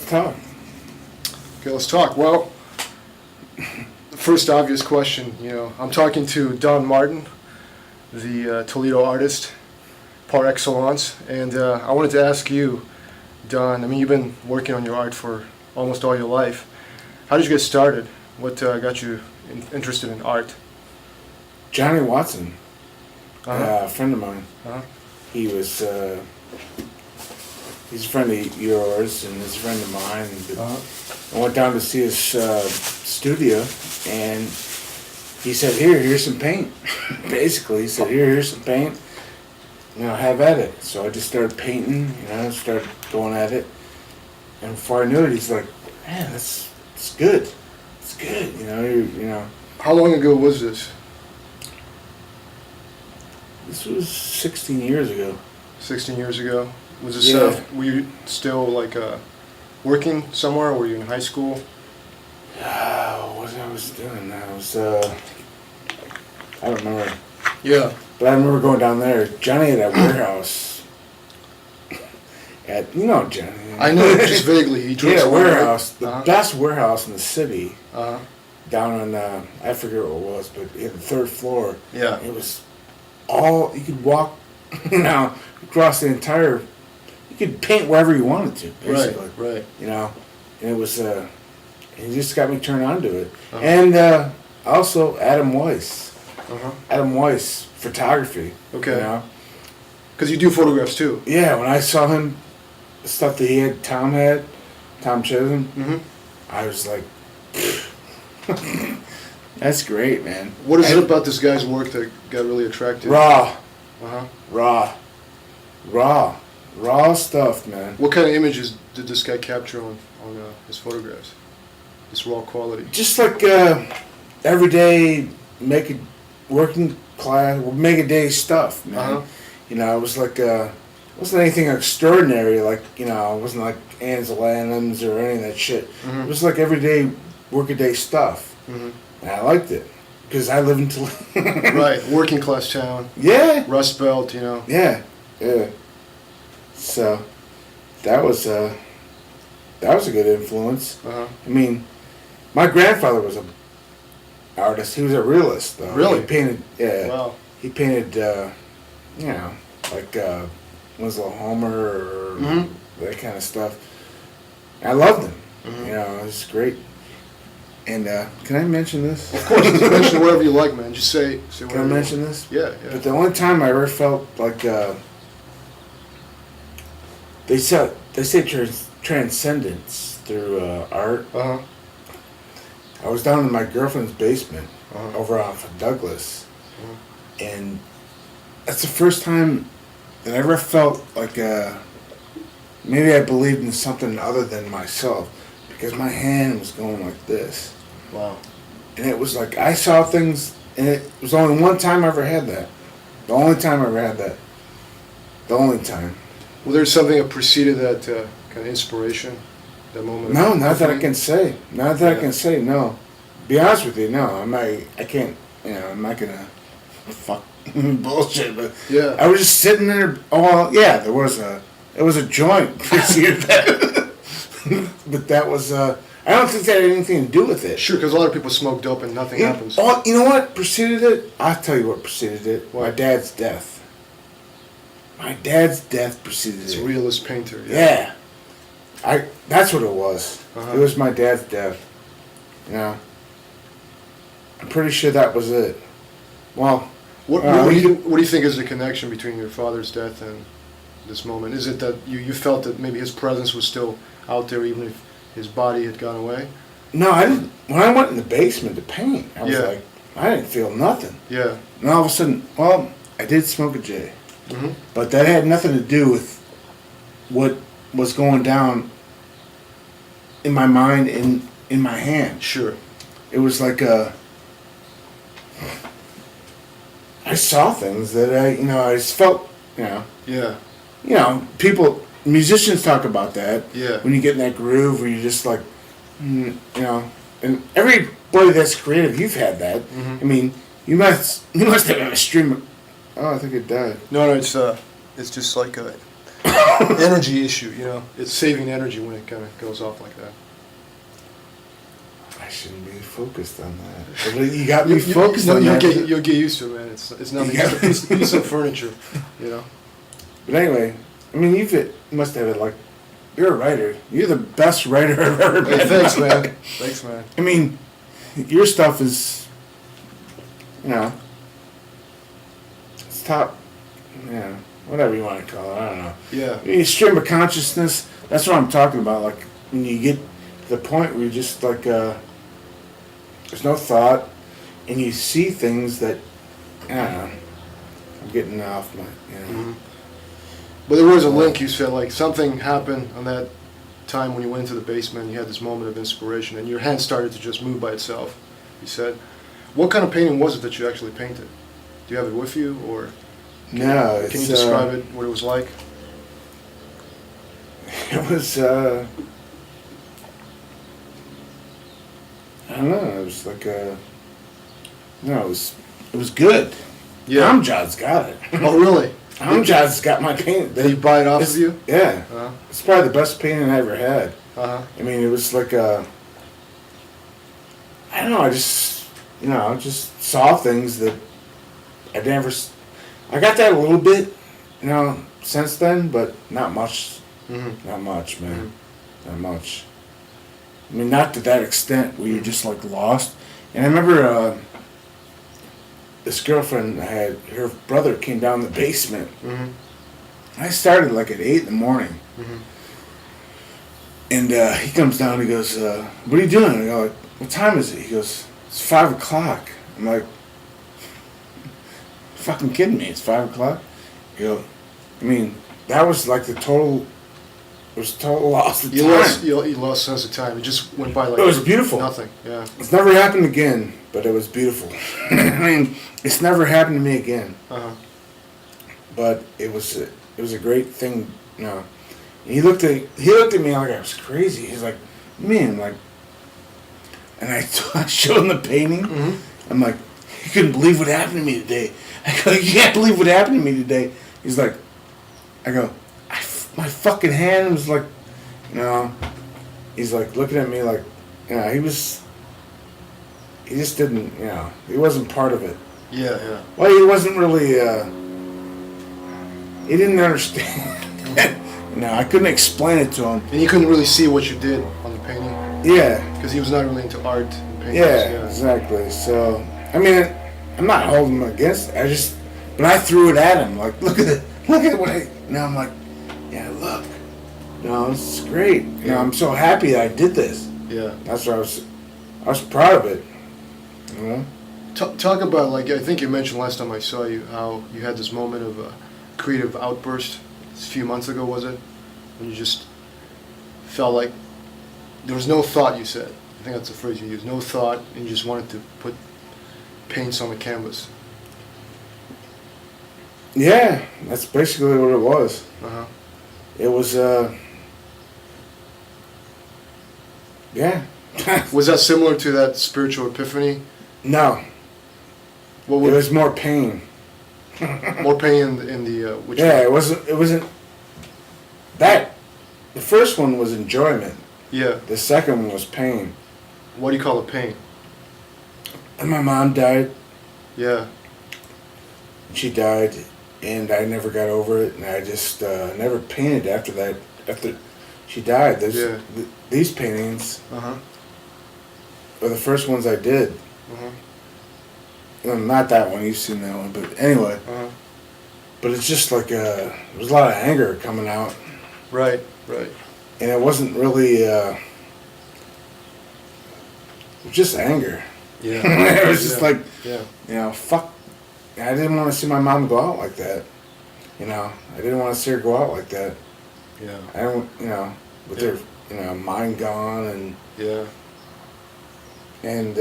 Talk. Okay, let's talk. Well, the first obvious question, I'm talking to Don Martin, the Toledo artist par excellence, and I wanted to ask you, Don, you've been working on your art for almost all your life. How did you get started? What got you interested in art? Johnny Watson, Uh-huh. a friend of mine. Uh-huh. He was, he's a friend of yours and he's a friend of mine. But Uh-huh. I went down to see his studio, and he said, here's some paint. Basically, he said, here's some paint. Have at it. So I just started painting, started going at it. And before I knew it, he's like, man, it's good. It's good, How long ago was this? This was 16 years ago. 16 years ago? Was this, Yeah. were you still working somewhere, or were you in high school? What I was doing? I don't remember. Yeah. But I remember going down there. Johnny had a warehouse. Johnny. I know just vaguely. He He had a warehouse, the Uh-huh. best warehouse in the city, Uh-huh. down on, I forget what it was, but he had the third floor. Yeah. It was you could walk, across the entire, you could paint wherever you wanted to, basically. Right. And it was, he just got me turned on to it. Uh-huh. And also Adam Weiss. Uh-huh. Adam Weiss, photography. Okay. Because you do photographs too. Yeah, when I saw him, the stuff that Tom Chisholm, Mm-hmm. I was like, that's great, man. What is it about this guy's work that got really attractive? Raw Uh-huh. raw stuff, man. What kind of images did this guy capture on his photographs? This raw quality. Just like everyday, working class, make a day stuff, man. Uh-huh. It was like it wasn't anything extraordinary, it wasn't like Ansel Adams or any of that shit. Mhm. It was like everyday, workaday stuff, Mm-hmm. and I liked it because I live in Toledo. Right, working class town, Yeah. Rust Belt, Yeah. So that was a good influence. Uh-huh. My grandfather was an artist. He was a realist, though. Really? He painted. Yeah. Wow. He painted. Like Winslow Homer or Mhm. that kind of stuff. I loved him. Mhm. It was great. And can I mention this? Of course, just mention whatever you like, man. Just say Can whatever I you mention want. this? Yeah. But the only time I ever felt like they say transcendence through art. Uh-huh. I was down in my girlfriend's basement Uh-huh. over off of Douglas, Mhm. and that's the first time that I ever felt like maybe I believed in something other than myself, because my hand was going like this, Wow. and it was like I saw things, and it was only one time I ever had that. The only time I ever had that. The only time. Well, there's something that preceded that kind of inspiration, that moment. No, of not that I epiphany? can say. Not that I Yeah. can say. No. Be honest with you, no. I can't. I'm not gonna fuck bullshit. But Yeah. I was just sitting there. Oh, well, yeah. It was a joint preceded that. But that was. I don't think that had anything to do with it. Sure, because a lot of people smoke dope and nothing happens. Oh, you know what preceded it? I'll tell you what preceded it. What? My dad's death. My dad's death preceded It's it. a realist painter. Yeah. That's what it was. Uh-huh. It was my dad's death. I'm pretty sure that was it. Well, What do you think is the connection between your father's death and this moment? Is it that you felt that maybe his presence was still out there even if his body had gone away? no, I didn't. When I went in the basement to paint, I was Yeah. like, I didn't feel nothing. Yeah. And all of a sudden, well, I did smoke a J. Mm-hmm. But that had nothing to do with what was going down in my mind, in my hand. Sure. It was like I saw things that I just felt, Yeah. musicians talk about that. Yeah. When you get in that groove where you're just like, and everybody that's creative, you've had that. Mhm. You must have had a stream of, oh, I think it died. No, it's just like a energy issue, you know. It's saving energy when it kind of goes off like that. I shouldn't be focused on that. But you got me focused on you'll that. You'll get used to it, man. It's nothing. It's a piece of furniture, you know. But anyway, I mean, you must have it like, you're a writer. You're the best writer I've ever Hey, met. thanks, man. Thanks, man. I mean, your stuff is, you know, it's top, whatever you want to call it. I don't know. Yeah. I mean, stream of consciousness, that's what I'm talking about. Like, when you get to the point where you just, like, there's no thought, and you see things that, I don't know, I'm getting off my, Mm-hmm. But there was a link, you said, like something happened on that time when you went into the basement, you had this moment of inspiration, and your hand started to just move by itself, you said. What kind of painting was it that you actually painted? Do you have it with you, or No, can you describe it, what it was like? It was, I don't know, it was like it was good. Yeah. Amjad's got it. Oh, really? Amjad's got my paint. Did he buy it off of you? Yeah. Uh-huh. It's probably the best painting I ever had. Uh-huh. I mean, it was like I don't know, I just saw things that I never, I got that a little bit, since then, but not much. Mm-hmm. Not much, man. Mm-hmm. Not much. I mean, not to that extent where you're just like lost. And I remember this girlfriend I had, her brother came down the basement. Mm-hmm. I started like at 8 in the morning. Mm-hmm. And he comes down and he goes, what are you doing? I go, like, what time is it? He goes, it's 5 o'clock. I'm like, fucking kidding me, it's 5 o'clock? You know, I mean, that was like total loss of time. You lost sense of time. It just went by like It was beautiful. Nothing. Yeah. It's never happened again, but it was beautiful. I mean, it's never happened to me again. Uh-huh. But it was a great thing, And he looked at me like I was crazy. He's like, man, like, and I showed him the painting. Mm-hmm. I'm like, you couldn't believe what happened to me today. I go, you can't believe what happened to me today. He's like, I go, my fucking hand was like, he's like looking at me like, he just didn't, he wasn't part of it. Yeah, yeah. Well, he wasn't really, he didn't understand. I couldn't explain it to him. And you couldn't really see what you did on the painting? Yeah. Because he was not really into art and paintings. Yeah, exactly. So, I mean, I'm not holding him against it. But I threw it at him. Like, look at what I'm like, yeah, look. This is great. I'm so happy that I did this. Yeah. That's what I was proud of it. Talk about, like, I think you mentioned last time I saw you how you had this moment of a creative outburst. A few months ago, was it? When you just felt like there was no thought, you said. I think that's the phrase you used. No thought, and you just wanted to put paints on the canvas. Yeah, that's basically what it was. Uh-huh. It was, yeah. Was that similar to that spiritual epiphany? No. What It was more pain. more pain in the which Yeah, one? it wasn't that. The first one was enjoyment. Yeah. The second one was pain. What do you call it, pain? And my mom died. Yeah. She died, and I never got over it, and I just never painted after that. After she died, these paintings Uh-huh. were the first ones I did. Uh-huh. Not that one, you've seen that one, but anyway. Uh-huh. But it's just like, there was a lot of anger coming out. Right, right. And it wasn't really, it was just anger. Yeah. It was just like, yeah. fuck. I didn't want to see my mom go out like that. I didn't want to see her go out like that. Yeah. I don't, with her, mind gone Yeah. and